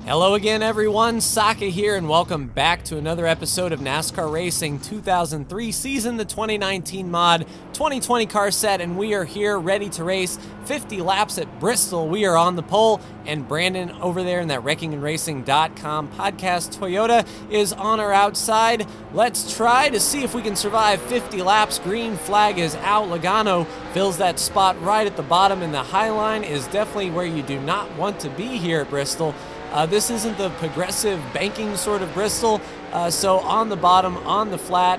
Hello again, everyone. Saka here, and welcome back to another episode of NASCAR Racing 2003 season, the 2019 mod, 2020 car set, and we are here ready to race 50 laps at Bristol. We are on the pole, and Brandon over there in that wreckingandracing.com podcast Toyota is on our outside. Let's try to see if we can survive 50 laps. Green flag is out. Logano fills that spot right at the bottom, and the high line is definitely where you do not want to be here at Bristol. This isn't the progressive banking sort of Bristol, so on the bottom, on the flat,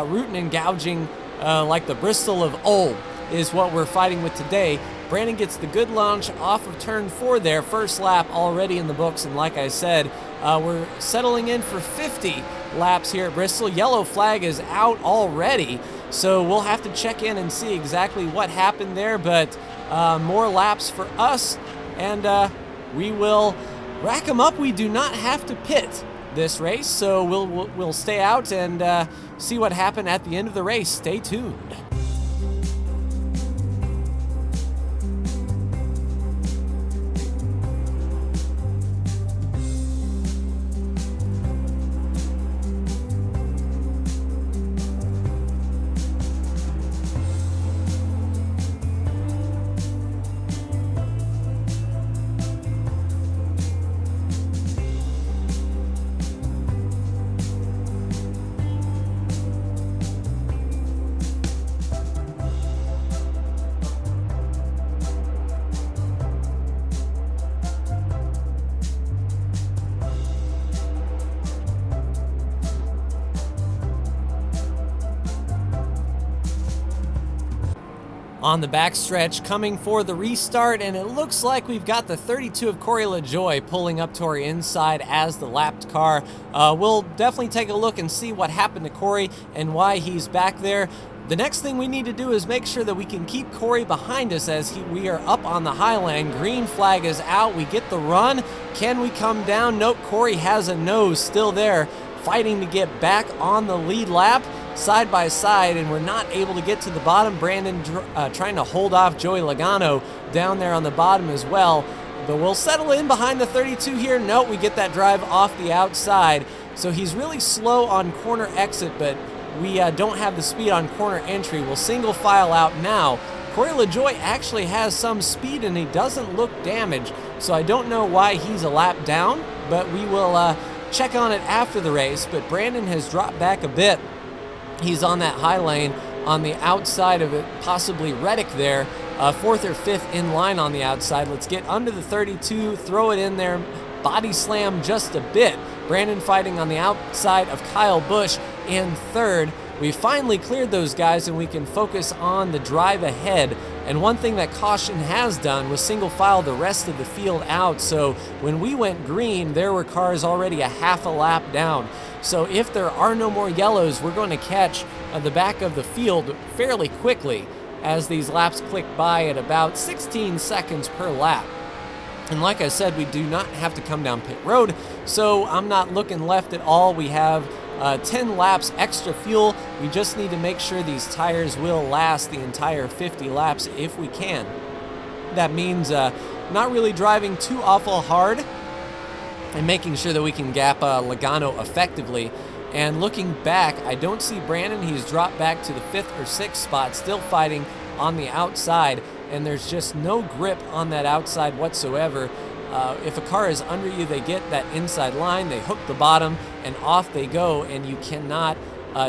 rooting and gouging like the Bristol of old is what we're fighting with today. Brandon gets the good launch off of turn 4 there, first lap already in the books, and like I said, we're settling in for 50 laps here at Bristol. Yellow flag is out already, so we'll have to check in and see exactly what happened there, but more laps for us, and we will rack them up. We do not have to pit this race, so we'll stay out and see what happened at the end of the race. Stay tuned. On the backstretch, coming for the restart, and it looks like we've got the 32 of Corey LaJoie pulling up to our inside as the lapped car. We'll definitely take a look and see what happened to Corey and why he's back there. The next thing we need to do is make sure that we can keep Corey behind us as we are up on the high line. Green flag is out. We get the run. Can we come down? Nope. Corey has a nose still there, fighting to get back on the lead lap. Side by side, and we're not able to get to the bottom. Brandon trying to hold off Joey Logano down there on the bottom as well, but we'll settle in behind the 32 here. Nope, we get that drive off the outside, so he's really slow on corner exit, but we don't have the speed on corner entry. We'll single file out now. Corey LaJoie actually has some speed, and he doesn't look damaged, so I don't know why he's a lap down, but we will check on it after the race. But Brandon has dropped back a bit. He's on that high lane on the outside of it, possibly Reddick there, 4th or 5th in line on the outside. Let's get under the 32, throw it in there, body slam just a bit. Brandon fighting on the outside of Kyle Busch in 3rd. We finally cleared those guys, and we can focus on the drive ahead. And one thing that caution has done was single file the rest of the field out. So when we went green, there were cars already a half a lap down. So if there are no more yellows, we're going to catch the back of the field fairly quickly as these laps click by at about 16 seconds per lap. And like I said, we do not have to come down pit road, so I'm not looking left at all. We have 10 laps extra fuel. We just need to make sure these tires will last the entire 50 laps if we can. That means not really driving too awful hard and making sure that we can gap Logano effectively. And looking back, I don't see Brandon. He's dropped back to the 5th or 6th spot, still fighting on the outside, and there's just no grip on that outside whatsoever. If a car is under you, they get that inside line, they hook the bottom, and off they go, and you cannot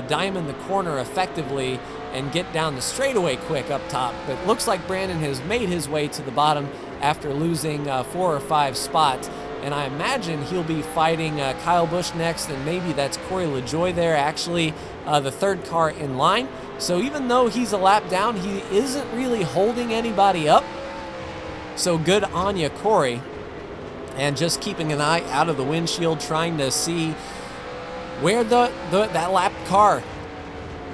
diamond the corner effectively and get down the straightaway quick up top. But it looks like Brandon has made his way to the bottom after losing 4 or 5 spots. And I imagine he'll be fighting Kyle Busch next, and maybe that's Corey LaJoie there, actually the 3rd car in line. So even though he's a lap down, he isn't really holding anybody up. So good on you, Corey. And just keeping an eye out of the windshield, trying to see where that lap car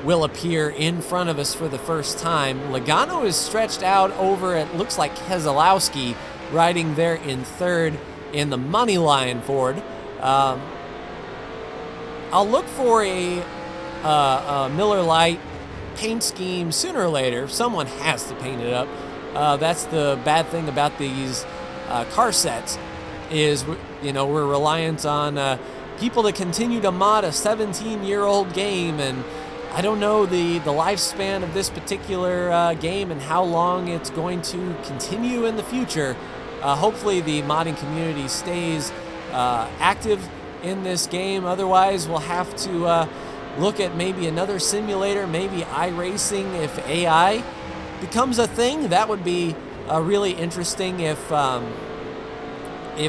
will appear in front of us for the first time. Logano is stretched out over, it looks like Keselowski riding there in 3rd. In the money line Ford. I'll look for a Miller Lite paint scheme sooner or later. Someone has to paint it up. That's the bad thing about these car sets. is, you know, we're reliant on people to continue to mod a 17-year-old game, and I don't know the lifespan of this particular game and how long it's going to continue in the future. Hopefully the modding community stays active in this game. Otherwise, we'll have to look at maybe another simulator, maybe iRacing. If AI becomes a thing, that would be really interesting. If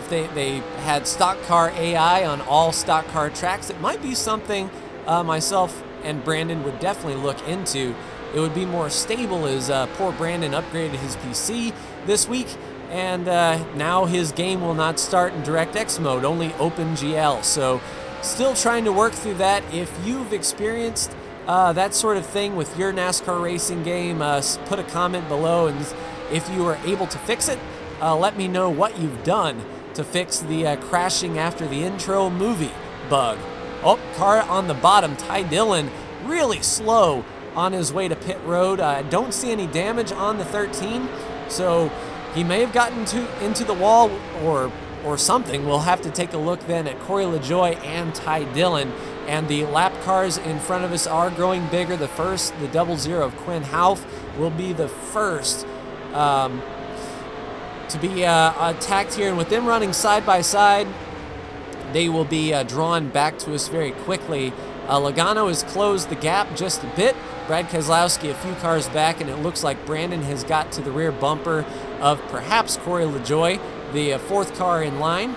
they had stock car AI on all stock car tracks, it might be something myself and Brandon would definitely look into. It would be more stable, as poor Brandon upgraded his PC this week, and now his game will not start in DirectX mode, only OpenGL. So still trying to work through that. If you've experienced that sort of thing with your NASCAR racing game, put a comment below, and if you are able to fix it, let me know what you've done to fix the crashing after the intro movie bug. Oh, car on the bottom. Ty Dillon really slow on his way to pit road. Don't see any damage on the 13, so he may have gotten into the wall or something. We'll have to take a look then at Corey LaJoie and Ty Dillon. And the lap cars in front of us are growing bigger. The 00 of Quinn Houff will be the first to be attacked here. And with them running side by side, they will be drawn back to us very quickly. Logano has closed the gap just a bit. Brad Keselowski a few cars back, and it looks like Brandon has got to the rear bumper of perhaps Corey LaJoie, the fourth car in line.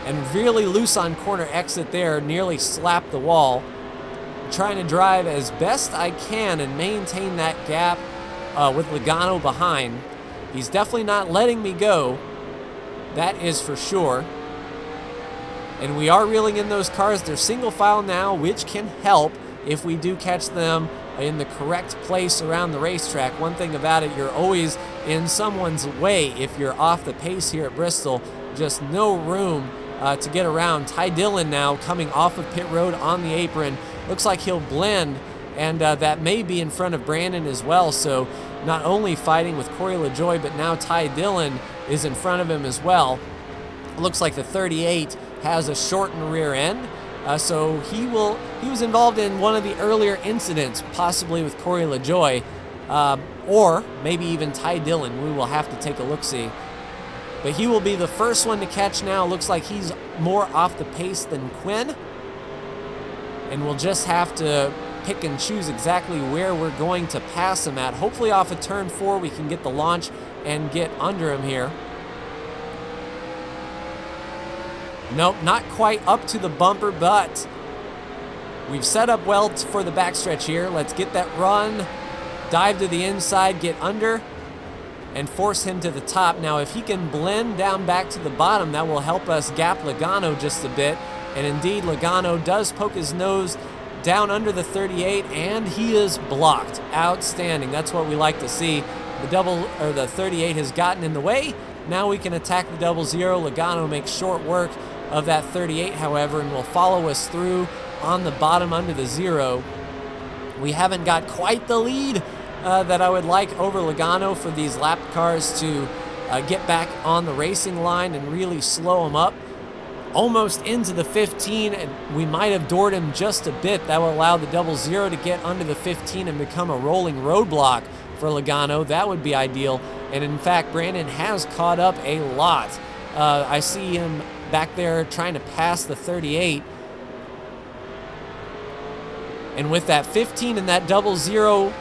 And really loose on corner exit there, nearly slapped the wall. Trying to drive as best I can and maintain that gap with Logano behind. He's definitely not letting me go, that is for sure. And we are reeling in those cars. They're single file now, which can help if we do catch them in the correct place around the racetrack. One thing about it, you're always in someone's way if you're off the pace here at Bristol. Just no room to get around. Ty Dillon now coming off of pit road on the apron. Looks like he'll blend, and that may be in front of Brandon as well. So not only fighting with Corey LaJoie, but now Ty Dillon is in front of him as well. Looks like the 38 has a shortened rear end. So he was involved in one of the earlier incidents, possibly with Corey LaJoie, or maybe even Ty Dillon. We will have to take a look-see. But he will be the first one to catch now. Looks like he's more off the pace than Quinn. And we'll just have to pick and choose exactly where we're going to pass him at. Hopefully off of turn 4 we can get the launch and get under him here. Nope, not quite up to the bumper, but we've set up well for the backstretch here. Let's get that run, dive to the inside, get under, and force him to the top. Now, if he can blend down back to the bottom, that will help us gap Logano just a bit. And indeed, Logano does poke his nose down under the 38, and he is blocked. Outstanding. That's what we like to see. The 38 has gotten in the way. Now we can attack the 00. Logano makes short work of that 38, however, and will follow us through on the bottom under the 0. We haven't got quite the lead that I would like over Logano for these lap cars to get back on the racing line and really slow him up. Almost into the 15, and we might have doored him just a bit. That will allow the 00 to get under the 15 and become a rolling roadblock for Logano. That would be ideal. And in fact, Brandon has caught up a lot. I see him back there trying to pass the 38. And with that 15 and that 00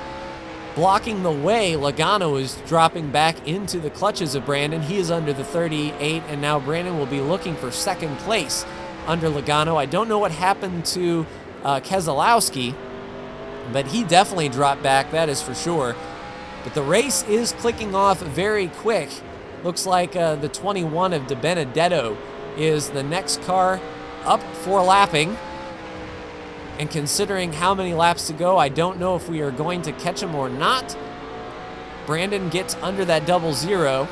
blocking the way, Logano is dropping back into the clutches of Brandon. He is under the 38, and now Brandon will be looking for second place under Logano. I don't know what happened to Keselowski, but he definitely dropped back, that is for sure. But the race is clicking off very quick. Looks like the 21 of De Benedetto is the next car up for lapping. And considering how many laps to go, I don't know if we are going to catch him or not. Brandon gets under that 00.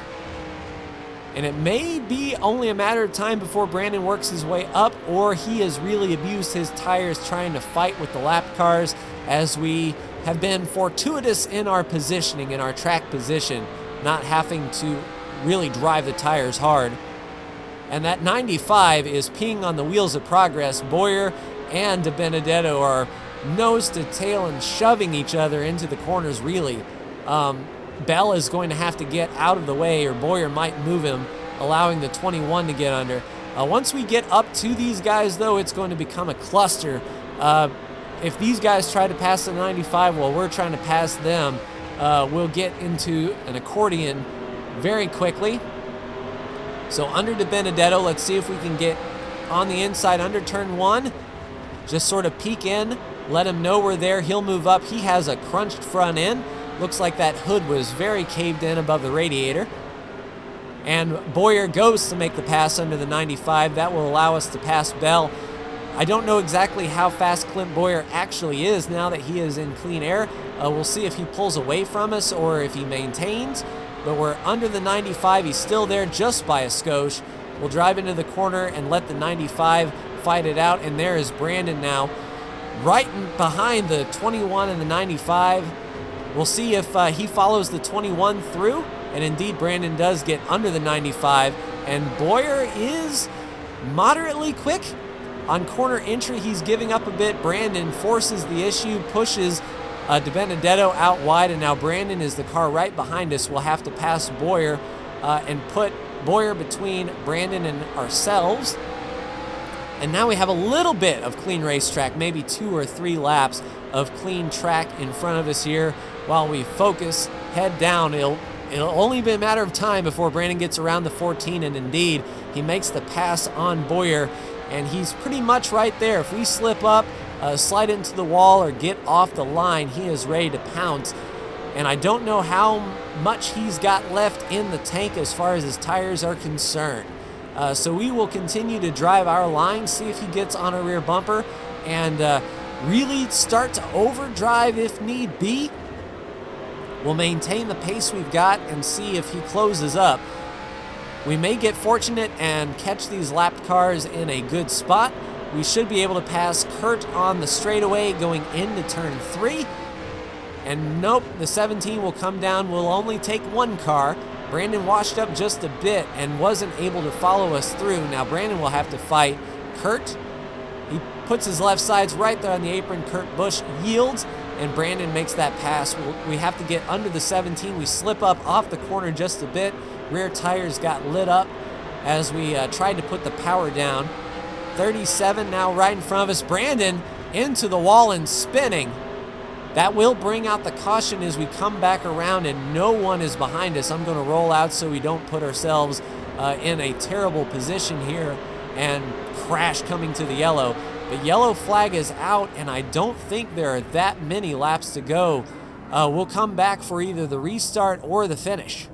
And it may be only a matter of time before Brandon works his way up, or he has really abused his tires trying to fight with the lap cars, as we have been fortuitous in our positioning, in our track position, not having to really drive the tires hard. And that 95 is peeing on the wheels of progress. Bowyer and De Benedetto are nose to tail and shoving each other into the corners, really. Bell is going to have to get out of the way, or Bowyer might move him, allowing the 21 to get under. Once we get up to these guys, though, it's going to become a cluster. If these guys try to pass the 95 while we're trying to pass them, we'll get into an accordion very quickly. So under De Benedetto, let's see if we can get on the inside under turn 1. Just sort of peek in, let him know we're there. He'll move up. He has a crunched front end. Looks like that hood was very caved in above the radiator. And Bowyer goes to make the pass under the 95. That will allow us to pass Bell. I don't know exactly how fast Clint Bowyer actually is now that he is in clean air. We'll see if he pulls away from us or if he maintains. But we're under the 95. He's still there just by a skosh. We'll drive into the corner and let the 95 fight it out. And there is Brandon now, right behind the 21 and the 95. We'll see if he follows the 21 through. And indeed, Brandon does get under the 95. And Bowyer is moderately quick. On corner entry, he's giving up a bit. Brandon forces the issue, pushes De Benedetto out wide, and now Brandon is the car right behind us. We'll have to pass Bowyer and put Bowyer between Brandon and ourselves. And now we have a little bit of clean racetrack, maybe 2 or 3 laps of clean track in front of us here while we focus, head down. It'll only be a matter of time before Brandon gets around the 14, and indeed, he makes the pass on Bowyer, and he's pretty much right there. If we slip up, slide into the wall, or get off the line, he is ready to pounce. And I don't know how much he's got left in the tank as far as his tires are concerned. So we will continue to drive our line, see if he gets on a rear bumper, and really start to overdrive if need be. We'll maintain the pace we've got and see if he closes up. We may get fortunate and catch these lapped cars in a good spot. We should be able to pass Kurt on the straightaway going into turn 3. And nope, the 17 will come down. We'll only take 1 car. Brandon washed up just a bit and wasn't able to follow us through. Now Brandon will have to fight Kurt. He puts his left sides right there on the apron. Kurt Busch yields, and Brandon makes that pass. We have to get under the 17. We slip up off the corner just a bit. Rear tires got lit up as we tried to put the power down. 37 now right in front of us. Brandon into the wall and spinning. That will bring out the caution as we come back around and no one is behind us. I'm going to roll out so we don't put ourselves in a terrible position here and crash coming to the yellow. The yellow flag is out, and I don't think there are that many laps to go. We'll come back for either the restart or the finish.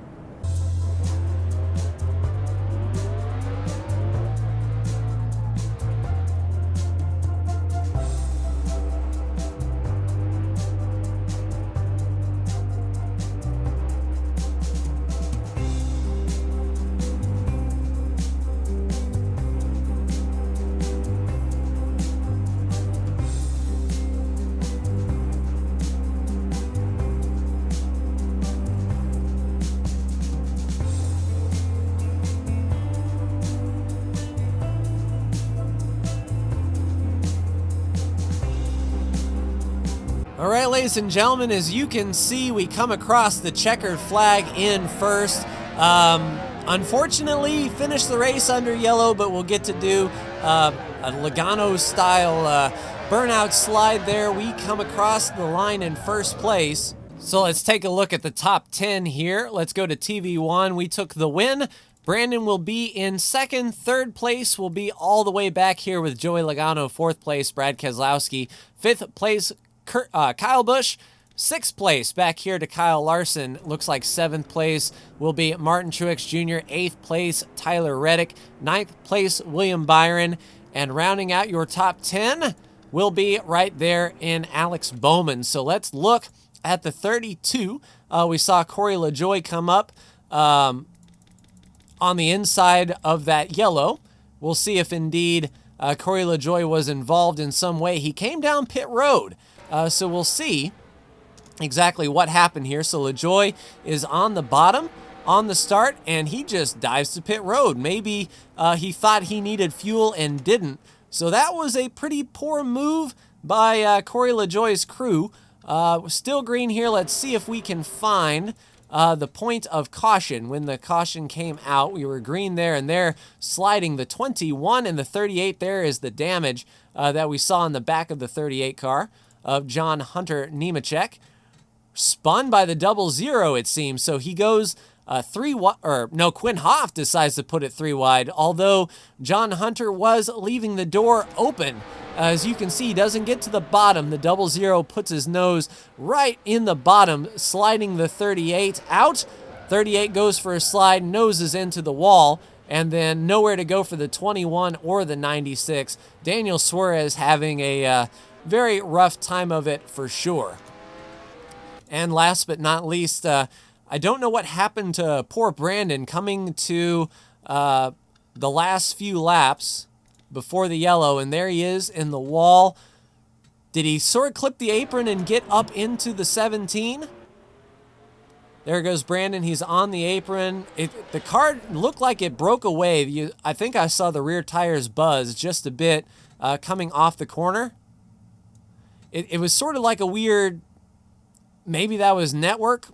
All right, ladies and gentlemen, as you can see, we come across the checkered flag in first. Unfortunately, finished the race under yellow, but we'll get to do a Logano-style burnout slide there. We come across the line in first place. So let's take a look at the top 10 here. Let's go to TV1. We took the win. Brandon will be in second. Third place will be all the way back here with Joey Logano. Fourth place, Brad Keselowski. Fifth place, Kyle Busch. Sixth place back here to Kyle Larson. Looks like seventh place will be Martin Truex Jr. Eighth place, Tyler Reddick. Ninth place, William Byron. And rounding out your top 10 will be right there in Alex Bowman. So let's look at the 32. We saw Corey LaJoie come up on the inside of that yellow. We'll see if indeed Corey LaJoie was involved in some way. He came down pit road. So we'll see exactly what happened here. So LaJoie is on the bottom. on the start, and he just dives to pit road. Maybe he thought he needed fuel and didn't. So that was a pretty poor move by Corey LaJoie's crew. Still green here. Let's see if we can find the point of caution. When the caution came out, we were green there, and there sliding the 21 and the 38. There is the damage that we saw in the back of the 38 car of John Hunter Nemechek. Spun by the 00, it seems. So he goes Quinn Hoff decides to put it 3 wide, although John Hunter was leaving the door open. As you can see, he doesn't get to the bottom. The 00 puts his nose right in the bottom, sliding the 38 out. 38 goes for a slide, noses into the wall, and then nowhere to go for the 21 or the 96. Daniel Suarez having a very rough time of it for sure. And last but not least, I don't know what happened to poor Brandon coming to the last few laps before the yellow, and there he is in the wall. Did he sort of clip the apron and get up into the 17? There goes Brandon. He's on the apron. The car looked like it broke away. I think I saw the rear tires buzz just a bit coming off the corner. It was sort of like a weird, maybe that was network.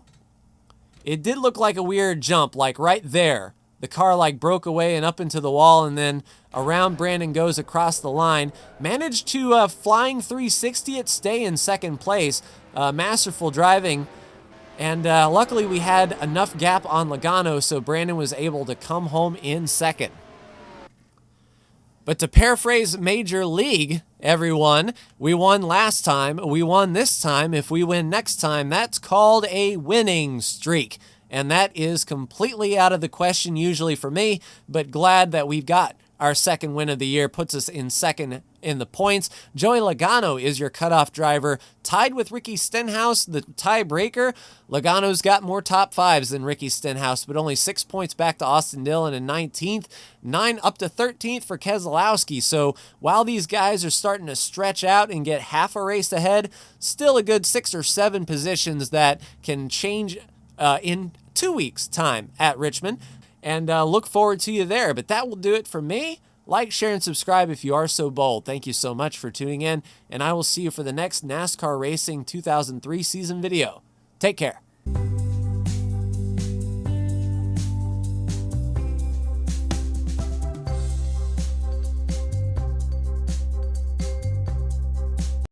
It did look like a weird jump, like right there. The car like broke away and up into the wall, and then around Brandon goes across the line. Managed to flying 360 it, stay in second place. Masterful driving. And luckily we had enough gap on Logano, so Brandon was able to come home in second. But to paraphrase Major League, everyone, we won last time, we won this time. If we win next time, that's called a winning streak. And that is completely out of the question usually for me, but glad that we've got our second win of the year, puts us in second in the points. Joey Logano is your cutoff driver, tied with Ricky Stenhouse, the tiebreaker. Logano's got more top fives than Ricky Stenhouse, but only 6 points back to Austin Dillon in 19th, 9 up to 13th for Keselowski. So while these guys are starting to stretch out and get half a race ahead, still a good 6 or 7 positions that can change in 2 weeks' time at Richmond. And look forward to you there. But that will do it for me. Like, share, and subscribe if you are so bold. Thank you so much for tuning in, and I will see you for the next NASCAR Racing 2003 season video. Take care.